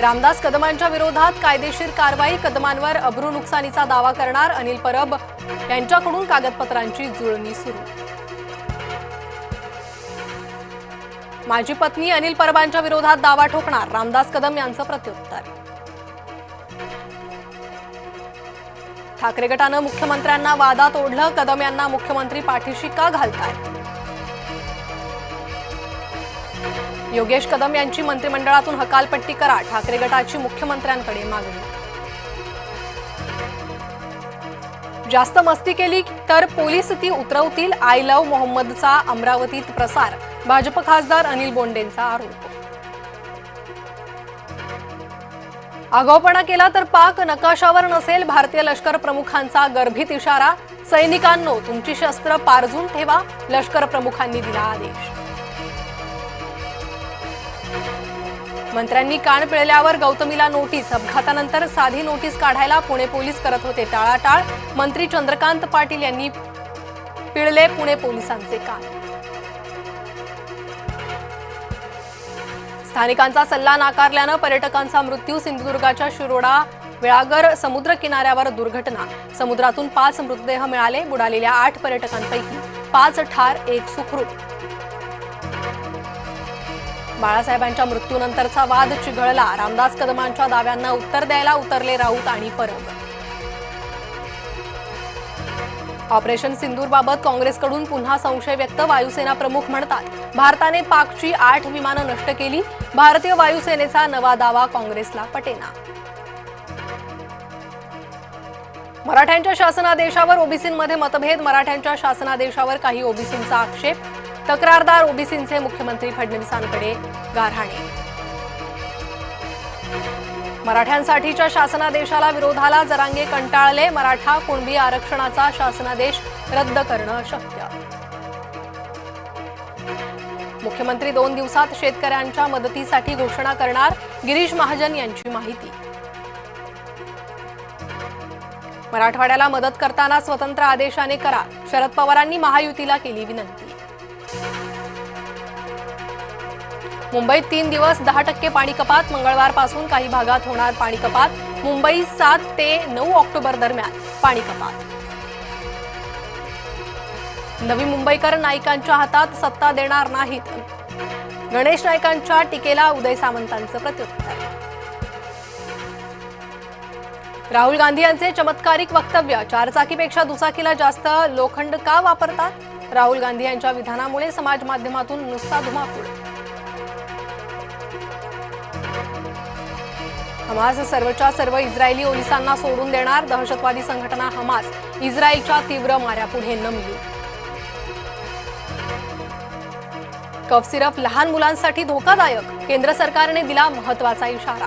रामदास कदमांच्या विरोधात कायदेशीर कारवाई, कदमांवर अब्रू नुकसानीचा दावा करणार अनिल परब यांच्याकडून कागदपत्रांची जुळणी सुरू। माजी पत्नी अनिल परबांच्या विरोधात दावा ठोकणार, रामदास कदम यांचं प्रत्युत्तर। ठाकरे गटानं मुख्यमंत्र्यांना वादात ओढलं, कदम यांना मुख्यमंत्री पाठीशी का घालतायत? योगेश कदम यांची मंत्रिमंडळातून हकालपट्टी करा, ठाकरे गटाची मुख्यमंत्र्यांकडे मागणी। जास्त मस्ती केली तर पोलीस ती उतरवतील, आय लव्ह मोहम्मदचा अमरावतीत प्रसार, भाजप खासदार अनिल बोंडेंचा आरोप। आगाऊपणा केला तर पाक नकाशावर नसेल, भारतीय लष्कर प्रमुखांचा गर्भित इशारा, सैनिकांनो तुमची शस्त्र पारजून ठेवा, लष्कर प्रमुखांनी दिला आदेश। मंत्र्यांनी कान पिळल्यावर गौतमीला नोटीस, अपघातानंतर साधी नोटीस काढायला पुणे पोलीस करत होते टाळाटाळ, मंत्री चंद्रकांत पाटील यांनी पिळले पुणे पोलिसांचे कान। स्थानिकांचा सल्ला नाकारल्यानं पर्यटकांचा मृत्यू, सिंधुदुर्गाच्या शिरोडा वेळागर समुद्र किनाऱ्यावर दुर्घटना, समुद्रातून 5 मृतदेह मिळाले, बुडालेल्या 8 पर्यटकांपैकी 5 ठार, 1 सुखरूप। बाळासाहेबांच्या मृत्यूनंतरचा वाद चिघळला, रामदास कदमांच्या दाव्यांना उत्तर द्यायला उतरले राऊत आणि परब। ऑपरेशन सिंदूरबाबत काँग्रेसकडून पुन्हा संशय व्यक्त, वायुसेना प्रमुख म्हणतात भारताने पाकची 8 विमानं नष्ट केली, भारतीय वायुसेनेचा नवा दावा काँग्रेसला पटेना। मराठ्यांच्या शासनादेशावर ओबीसींमध्ये मतभेद, मराठ्यांच्या शासनादेशावर काही ओबीसींचा आक्षेप, तक्रारदार ओबीसींचे मुख्यमंत्री फडणवीसांकडे गारहाणे। मराठ्यांसाठीच्या शासनादेशाला विरोधाला जरांगे कंटाळले, मराठा कुणबी आरक्षणाचा शासनादेश रद्द करणं शक्य। मुख्यमंत्री 2 दिवसात शेतकऱ्यांच्या मदतीसाठी घोषणा करणार, गिरीश महाजन यांची माहिती। मराठवाड्याला मदत करताना स्वतंत्र आदेशाने करा, शरद पवारांनी महायुतीला केली विनंती। मुंबईत 3 दिवस 10% पाणी कपात, मंगळवारपासून काही भागात होणार पाणी कपात, मुंबई 7 ते 9 ऑक्टोबर दरम्यान पाणी कपात। नवी मुंबईकर नाईकांच्या हातात सत्ता देणार नाहीत, गणेश नाईकांच्या टीकेला उदय सामंतांचं प्रत्युत्तर। राहुल गांधी यांचे चमत्कारिक वक्तव्य, 4 चाकीपेक्षा दुचाकीला जास्त लोखंड का वापरतात? राहुल गांधी यांच्या विधानामुळे समाज माध्यमातून नुसता धुमाकूळ। हमास सर्वच्या सर्व इस्रायली ओलिसांना सोडून देणार, दहशतवादी संघटना हमास इस्रायलच्या तीव्र माऱ्यापुढे नमली। कफ सिरप लहान मुलांसाठी धोकादायक, केंद्र सरकारने दिला महत्त्वाचा इशारा।